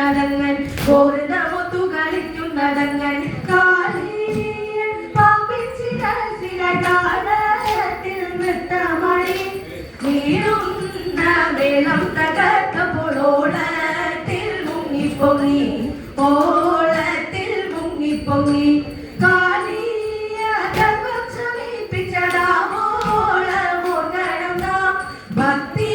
കളിക്കുന്നതങ്ങൻ കോരുന്നമൊത്തു കളിക്കുന്നതങ്ങൻ കാലിയൻ പാമ്പിൻ ശിരസില കാലത്തിൽ നൃത്തമണി നീറുന്ന വേളം തകർത്തപ്പോൾ ഓളത്തിൽ മുങ്ങിപ്പൊങ്ങി ഓളത്തിൽ മുങ്ങിപ്പൊങ്ങി കാലിയ ഗർഭം സമീപിച്ചതാവോളമോർഗണം നാം ഭക്തിയോടിത്തരം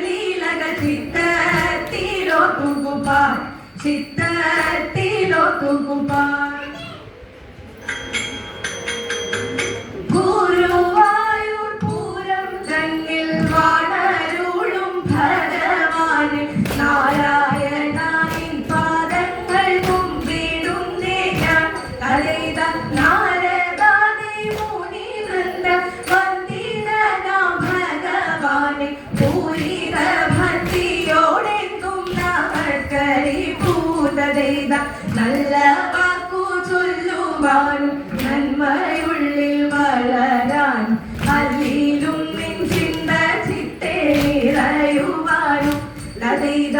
ലീലകൾ ചിത്തത്തിലോത്തുകുപ്പാൻ ചിത്തത്തിലോത്തുകുപ്പാൻ ഗുരുവായൂർ പൂരം തന്നിൽ വാണരുളും ഭഗവാന് നാരായണനിൻ പാദങ്ങൾ കുമ്പിടുന്നേ ഞാൻ തലൈത നാരദാദി മുനി വൃന്ദ വന്ദിതനാം ഭഗവാനെ പൂരിത ഭക്തിയോടെന്നും നമസ്കരിപ്പൂതൈത നല്ല വാക്കു ചൊല്ലുവാനും നന്മയുള്ളിൽ വളരാൻ അല്ലിലും നിൻ ചിന്ത ചിത്തേ നിറയുവാനും ലതൈത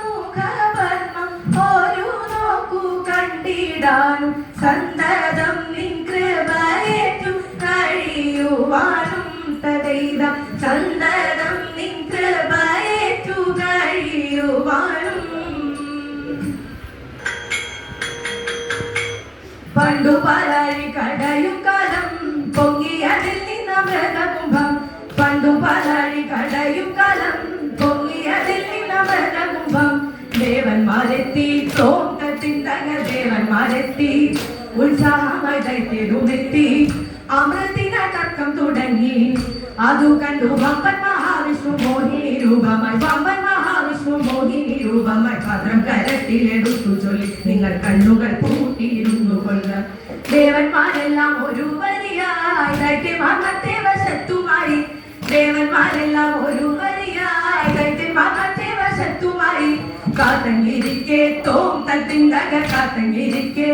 സുന്ദരമുഖപത്മം ഒരു നോക്കു കണ്ടിടാനും സന്തതം നിൻ കൃപയേറ്റു കഴിയുവാനും തതൈത സന്തതം നിൻ കൃപയേറ്റു കഴിയുവാനും പണ്ടു പാലാഴി കടയും കാലം പൊങ്ങിയതിൽ നിന്നമൃതകുംഭം പണ്ടു പാലാഴി കടയും കാലം പൊങ്ങിയതിൽ നിന്നമൃതകുംഭം ദേവന്മാരെത്തി തോട്ടത്തിന്തക ദേവന്മാരെത്തി ഉത്സാഹമായി ദൈത്യരുമെത്തി അമൃതിന തർക്കം തുടങ്ങി അതു കണ്ടു വമ്പൻ മഹാവിഷ്ണു മോഹിനി രൂപമായി വമ്പൻ മഹാവിഷ്ണു മോഹിനി രൂപമായി പാത്രം കരത്തിലെടുത്തു ചൊല്ലി നിങ്ങൾ കണ്ണുകൾ പൂട്ടിയിരുന്നു കൊള്ള ദേവന്മാരെല്ലാം ഒരു വരിയായി ദൈത്യമാർഗത്തെ വശത്തുമായി ദേവന്മാരെല്ലാം ഒരു വരിയായി ദൈത്യമാർഗത്തെ വശത്തുമായി കാത്തങ്ങിരിക്കെ തോം തത്തിന്തക കാത്തങ്ങിരിക്കെ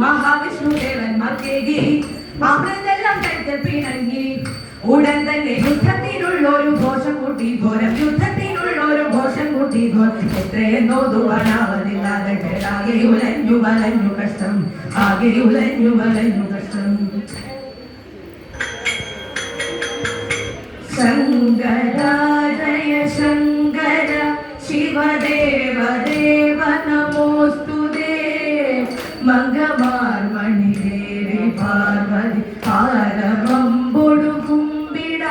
മഹാവിഷ്ണു ദേവന്മാർക്കേകി അമൃതെല്ലാം കൈത്ത് പിണങ്ങി ഉടൻ തന്നെ യുദ്ധത്തിനുള്ളൊരു ഘോഷം കൂട്ടി ഘോരം യുദ്ധത്തിനുള്ളൊരു ഘോഷം കൂട്ടി ഘോരം എത്രയെന്നോതുവാനാവതില്ലാതെ ആകെ ഉലഞ്ഞു വലഞ്ഞു കഷ്ടം ആകെ ഉലഞ്ഞു വലഞ്ഞു കഷ്ടം ശങ്കരാജയ ശങ്കര ശിവദേവ ദേവ നമോസ്തുതേ മംഗമാർമണി ദേവി പാർവതി പാരവമ്പൊടു കുമ്പിട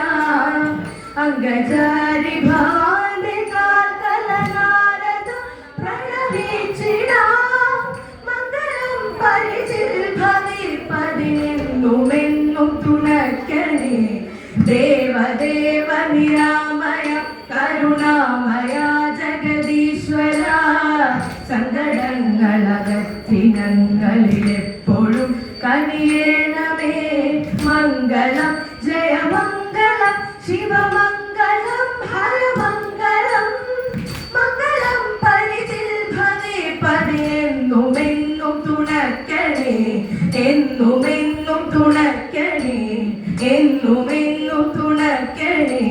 അംഗചാരി ഭവാന്റെ കാൽക്കല നാരദ പ്രണവിച്ചിട മംഗളം പരിചിൽ ഭവിപ്പതിനെന്നുമെന്നും തുണക്കണേ ദേവദേവ നിരാമയ കരുണാമയ ജഗദീശ്വര സങ്കടങ്ങളകത്തിനങ്ങളിലെപ്പോഴും കനിയേണമേ മംഗളം ജയമംഗളം ശിവമംഗളം ഹരമംഗളം മംഗളം പരിചിൽ ഭവിപ്പതിനെന്നുമെന്നും തുണക്കണേ എന്നുമെന്നും തുണക്കണേ എന്നുമെന്നും തുണക്കണേ